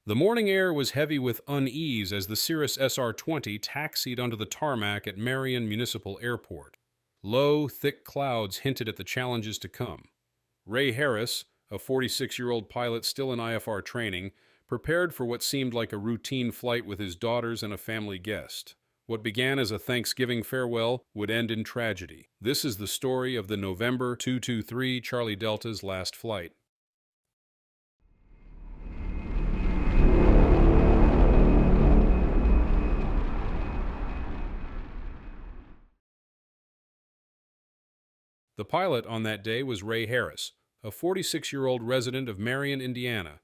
The morning air was heavy with unease as the Cirrus SR20 taxied onto the tarmac at Marion Municipal Airport. Low, thick clouds hinted at the challenges to come. Ray Harris, a 46-year-old pilot still in IFR training, prepared for what seemed like a routine flight with his daughters and a family guest. What began as a Thanksgiving farewell would end in tragedy. This is the story of the November 223 Charlie Delta's last flight. The pilot on that day was Ray Harris, a 46-year-old resident of Marion, Indiana.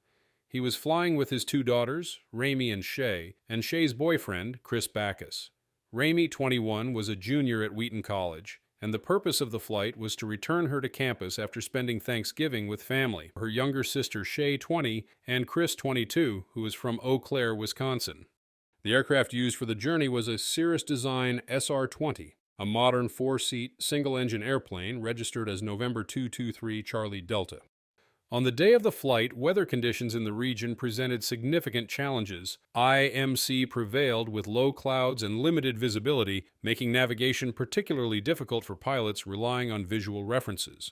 He was flying with his two daughters, Ramie and Shey, and Shey's boyfriend, Chris Backus. Ramie, 21, was a junior at Wheaton College, and the purpose of the flight was to return her to campus after spending Thanksgiving with family, her younger sister Shey, 20, and Chris, 22, who was from Eau Claire, Wisconsin. The aircraft used for the journey was a Cirrus Design SR20, a modern four-seat, single-engine airplane registered as November 223 Charlie Delta. On the day of the flight, weather conditions in the region presented significant challenges. IMC prevailed with low clouds and limited visibility, making navigation particularly difficult for pilots relying on visual references.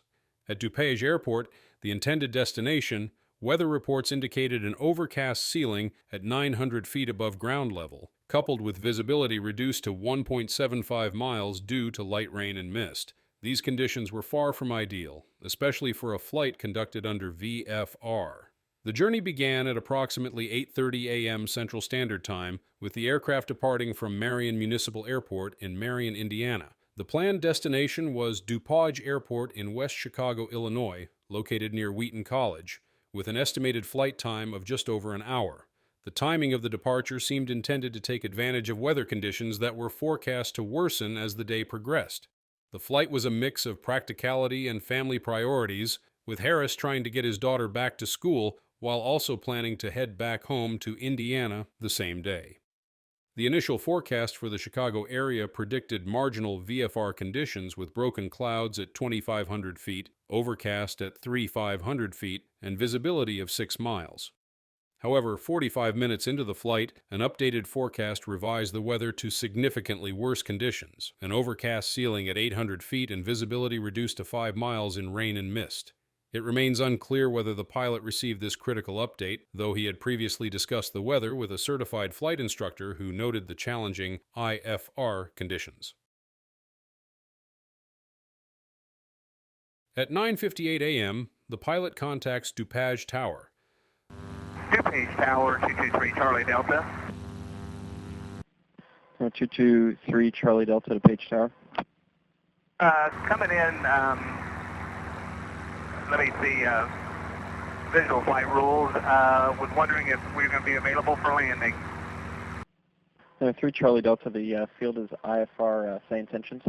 At DuPage Airport, the intended destination, weather reports indicated an overcast ceiling at 900 feet above ground level, coupled with visibility reduced to 1.75 miles due to light rain and mist. These conditions were far from ideal, especially for a flight conducted under VFR. The journey began at approximately 8:30 a.m. Central Standard Time, with the aircraft departing from Marion Municipal Airport in Marion, Indiana. The planned destination was DuPage Airport in West Chicago, Illinois, located near Wheaton College, with an estimated flight time of just over an hour. The timing of the departure seemed intended to take advantage of weather conditions that were forecast to worsen as the day progressed. The flight was a mix of practicality and family priorities, with Harris trying to get his daughter back to school while also planning to head back home to Indiana the same day. The initial forecast for the Chicago area predicted marginal VFR conditions with broken clouds at 2,500 feet, overcast at 3,500 feet, and visibility of 6 miles. However, 45 minutes into the flight, an updated forecast revised the weather to significantly worse conditions, an overcast ceiling at 800 feet and visibility reduced to 5 miles in rain and mist. It remains unclear whether the pilot received this critical update, though he had previously discussed the weather with a certified flight instructor who noted the challenging IFR conditions. At 9:58 a.m., the pilot contacts DuPage Tower. DuPage Tower, 223 Charlie Delta. 223 Charlie Delta to Page Tower. Coming in, let me see, visual flight rules. Was wondering if we're going to be available for landing. 3 Charlie Delta, the field is IFR, say intentions.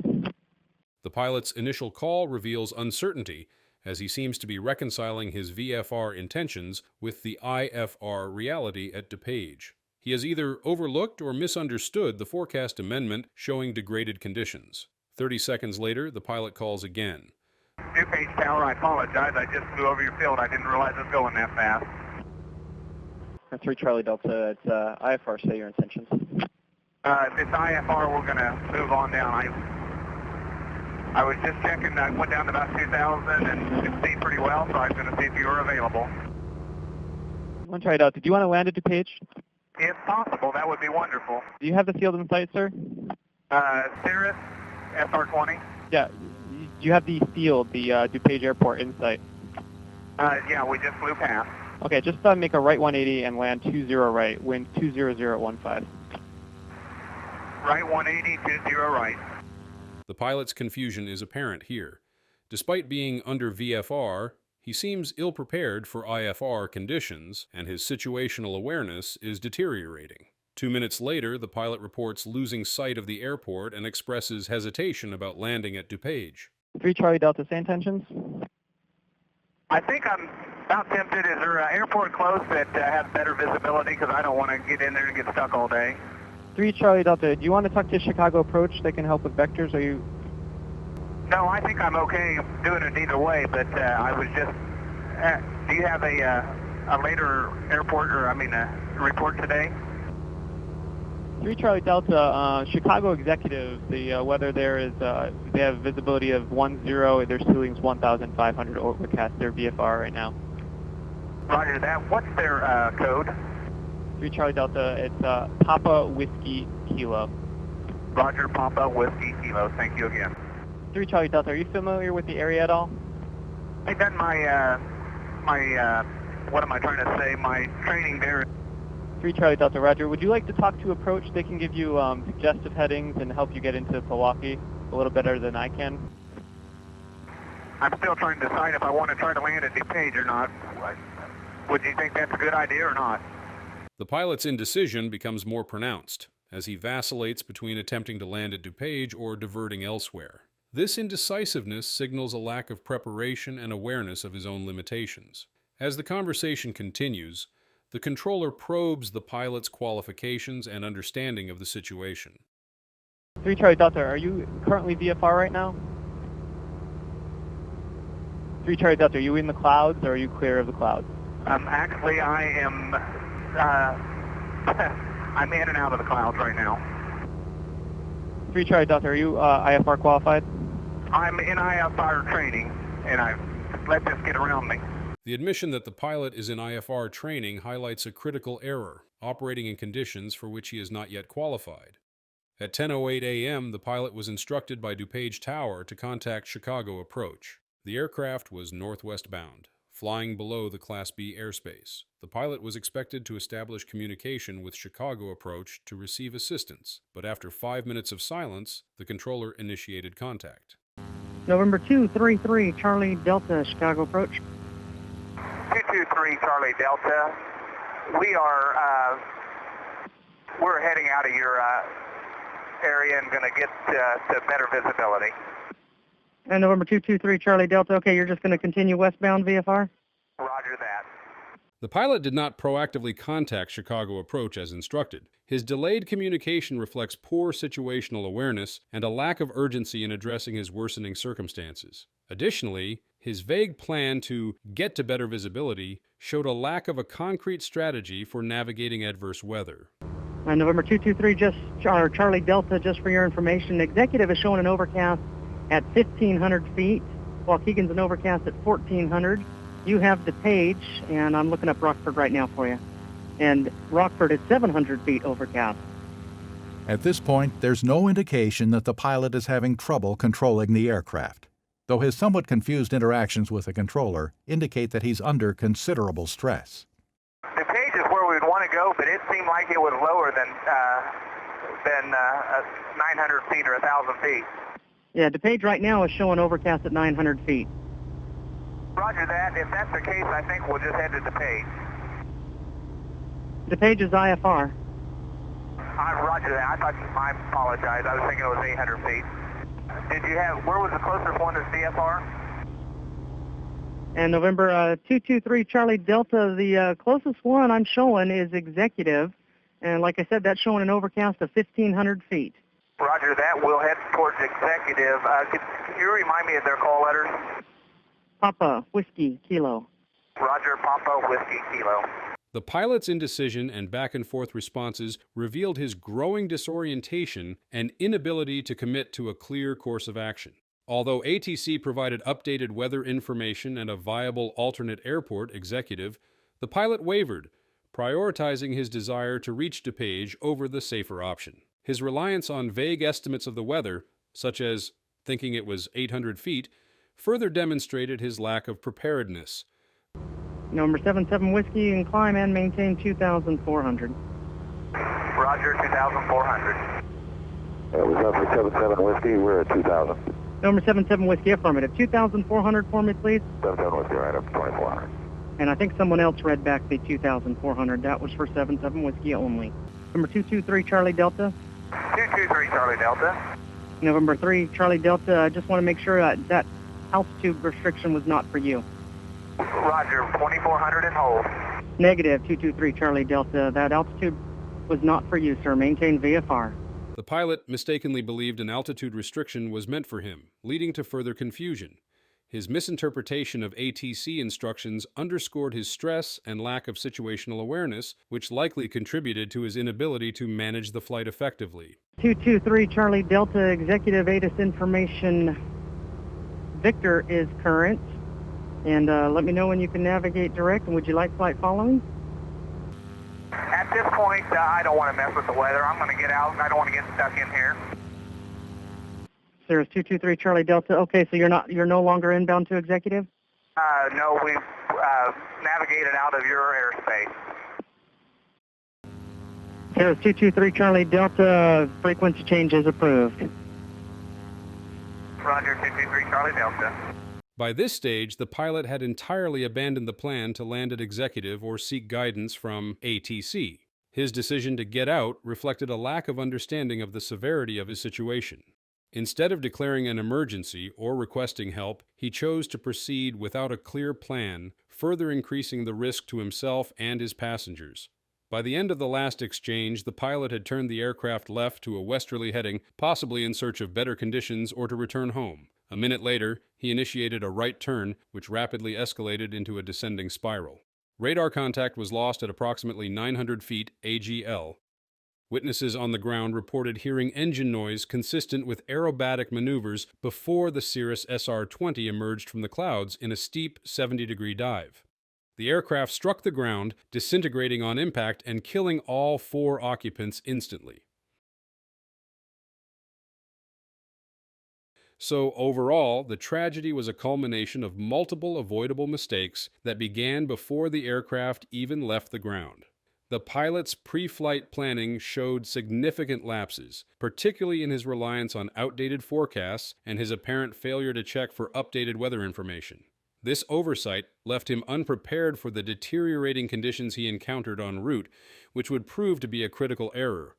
The pilot's initial call reveals uncertainty, as he seems to be reconciling his VFR intentions with the IFR reality at DuPage. He has either overlooked or misunderstood the forecast amendment showing degraded conditions. 30 seconds later, the pilot calls again. DuPage Tower, I apologize. I just flew over your field. I didn't realize it was going that fast. 3 Charlie Delta, it's IFR, say your intentions. If it's IFR, we're going to move on down. I was just checking. I went down to about 2,000 and could see pretty well, so I was going to see if you were available. 1 Charlie Delta, do you want to land at DuPage? If possible, that would be wonderful. Do you have the field in sight, sir? Cirrus SR20. Yeah. Do you have the field, the DuPage Airport, in sight? Yeah, we just flew past. Okay, just make a right 180 and land 20 right, wind 20015. Right 180, 20 right. The pilot's confusion is apparent here. Despite being under VFR, he seems ill-prepared for IFR conditions, and his situational awareness is deteriorating. 2 minutes later, the pilot reports losing sight of the airport and expresses hesitation about landing at DuPage. 3 Charlie Delta, say intentions. I think I'm about tempted. Is there an airport close that has better visibility? Because I don't want to get in there and get stuck all day. 3 Charlie Delta, do you want to talk to Chicago Approach? They can help with vectors. Are you? No, I think I'm okay doing it either way, but I was just, do you have a a later report today? 3 Charlie Delta, Chicago executive, the weather there is, they have visibility of 10, their ceiling's 1,500 overcast, their VFR right now. Roger that. What's their code? 3 Charlie Delta, it's Papa Whiskey Kilo. Roger, Papa Whiskey Kilo. Thank you again. 3 Charlie Delta, are you familiar with the area at all? I've done my my training there. 3 Charlie Delta, Roger. Would you like to talk to approach? They can give you suggestive headings and help you get into Milwaukee a little better than I can. I'm still trying to decide if I want to try to land at DuPage or not. Would you think that's a good idea or not? The pilot's indecision becomes more pronounced as he vacillates between attempting to land at DuPage or diverting elsewhere. This indecisiveness signals a lack of preparation and awareness of his own limitations. As the conversation continues, the controller probes the pilot's qualifications and understanding of the situation. 3 Charlie Delta, are you currently VFR right now? 3 Charlie Delta, are you in the clouds or are you clear of the clouds? Actually, I am, I'm in and out of the clouds right now. 3 Charlie Delta, are you IFR qualified? I'm in IFR training, and I let this get around me. The admission that the pilot is in IFR training highlights a critical error, operating in conditions for which he is not yet qualified. At 10:08 a.m., the pilot was instructed by DuPage Tower to contact Chicago approach. The aircraft was northwest bound, flying below the Class B airspace. The pilot was expected to establish communication with Chicago approach to receive assistance, but after 5 minutes of silence, the controller initiated contact. November 233, Charlie Delta, Chicago approach. 223 Charlie Delta. We're heading out of your area and going to get to better visibility. And November 223 Charlie Delta, okay, you're just going to continue westbound VFR? Roger that. The pilot did not proactively contact Chicago approach as instructed. His delayed communication reflects poor situational awareness and a lack of urgency in addressing his worsening circumstances. Additionally, his vague plan to get to better visibility showed a lack of a concrete strategy for navigating adverse weather. And November 223, Charlie Delta, just for your information, executive is showing an overcast at 1,500 feet, Waukegan's an overcast at 1,400. You have DuPage, and I'm looking up Rockford right now for you. And Rockford is 700 feet overcast. At this point, there's no indication that the pilot is having trouble controlling the aircraft, though his somewhat confused interactions with the controller indicate that he's under considerable stress. DuPage is where we'd want to go, but it seemed like it was lower than 900 feet or 1,000 feet. Yeah, DuPage right now is showing overcast at 900 feet. Roger that. If that's the case, I think we'll just head to DuPage. DuPage is IFR. Roger that. I apologize. I was thinking it was 800 feet. Where was the closest one to CFR? And November 223 Charlie Delta, the closest one I'm showing is executive. And like I said, that's showing an overcast of 1,500 feet. Roger that. We'll head towards executive. Can you remind me of their call letters? Papa Whiskey Kilo. Roger, Papa Whiskey Kilo. The pilot's indecision and back-and-forth responses revealed his growing disorientation and inability to commit to a clear course of action. Although ATC provided updated weather information and a viable alternate airport executive, the pilot wavered, prioritizing his desire to reach DuPage over the safer option. His reliance on vague estimates of the weather, such as thinking it was 800 feet, further demonstrated his lack of preparedness. Number 77 Whiskey and climb and maintain 2,400. Roger, 2,400. We got for 77 Whiskey, we're at 2,000. Number 77 Whiskey, affirmative. 2,400 for me, please. 77 Whiskey, right up to 2,400. And I think someone else read back the 2,400. That was for 77 Whiskey only. Number 223 Charlie Delta. 223 Charlie Delta. November 3 Charlie Delta. I just want to make sure that altitude restriction was not for you. Roger, 2,400 and hold. Negative 223 Charlie Delta. That altitude was not for you, sir. Maintain VFR. The pilot mistakenly believed an altitude restriction was meant for him, leading to further confusion. His misinterpretation of ATC instructions underscored his stress and lack of situational awareness, which likely contributed to his inability to manage the flight effectively. 223 Charlie Delta, executive ATIS information. Victor is current. And let me know when you can navigate direct, and would you like flight following? At this point, I don't want to mess with the weather. I'm going to get out. I don't want to get stuck in here. Cirrus 223 Charlie Delta. Okay, so you're no longer inbound to executive? No, we've navigated out of your airspace. Cirrus 223 Charlie Delta, frequency change is approved. Roger, 223 Charlie Delta. By this stage, the pilot had entirely abandoned the plan to land at executive or seek guidance from ATC. His decision to get out reflected a lack of understanding of the severity of his situation. Instead of declaring an emergency or requesting help, he chose to proceed without a clear plan, further increasing the risk to himself and his passengers. By the end of the last exchange, the pilot had turned the aircraft left to a westerly heading, possibly in search of better conditions or to return home. A minute later, he initiated a right turn, which rapidly escalated into a descending spiral. Radar contact was lost at approximately 900 feet AGL. Witnesses on the ground reported hearing engine noise consistent with aerobatic maneuvers before the Cirrus SR20 emerged from the clouds in a steep 70-degree dive. The aircraft struck the ground, disintegrating on impact and killing all 4 occupants instantly. So overall, the tragedy was a culmination of multiple avoidable mistakes that began before the aircraft even left the ground. The pilot's pre-flight planning showed significant lapses, particularly in his reliance on outdated forecasts and his apparent failure to check for updated weather information. This oversight left him unprepared for the deteriorating conditions he encountered en route, which would prove to be a critical error.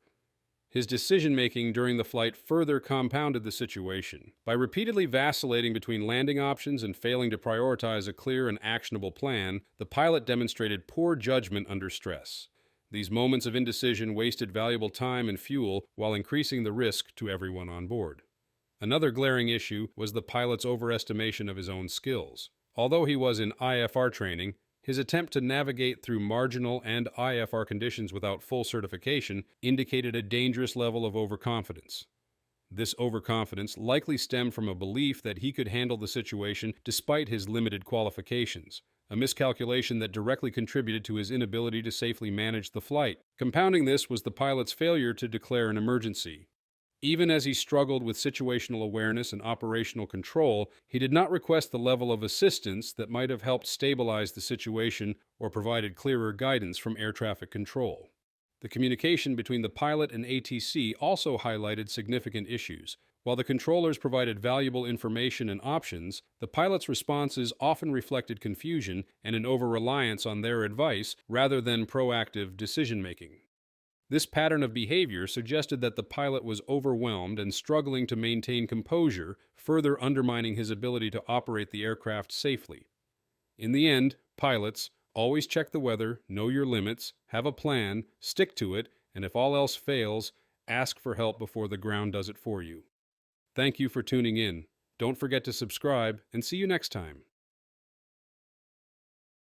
His decision-making during the flight further compounded the situation. By repeatedly vacillating between landing options and failing to prioritize a clear and actionable plan, the pilot demonstrated poor judgment under stress. These moments of indecision wasted valuable time and fuel while increasing the risk to everyone on board. Another glaring issue was the pilot's overestimation of his own skills. Although he was in IFR training, his attempt to navigate through marginal and IFR conditions without full certification indicated a dangerous level of overconfidence. This overconfidence likely stemmed from a belief that he could handle the situation despite his limited qualifications, a miscalculation that directly contributed to his inability to safely manage the flight. Compounding this was the pilot's failure to declare an emergency. Even as he struggled with situational awareness and operational control, he did not request the level of assistance that might have helped stabilize the situation or provided clearer guidance from air traffic control. The communication between the pilot and ATC also highlighted significant issues. While the controllers provided valuable information and options, the pilot's responses often reflected confusion and an over-reliance on their advice rather than proactive decision-making. This pattern of behavior suggested that the pilot was overwhelmed and struggling to maintain composure, further undermining his ability to operate the aircraft safely. In the end, pilots, always check the weather, know your limits, have a plan, stick to it, and if all else fails, ask for help before the ground does it for you. Thank you for tuning in. Don't forget to subscribe, and see you next time.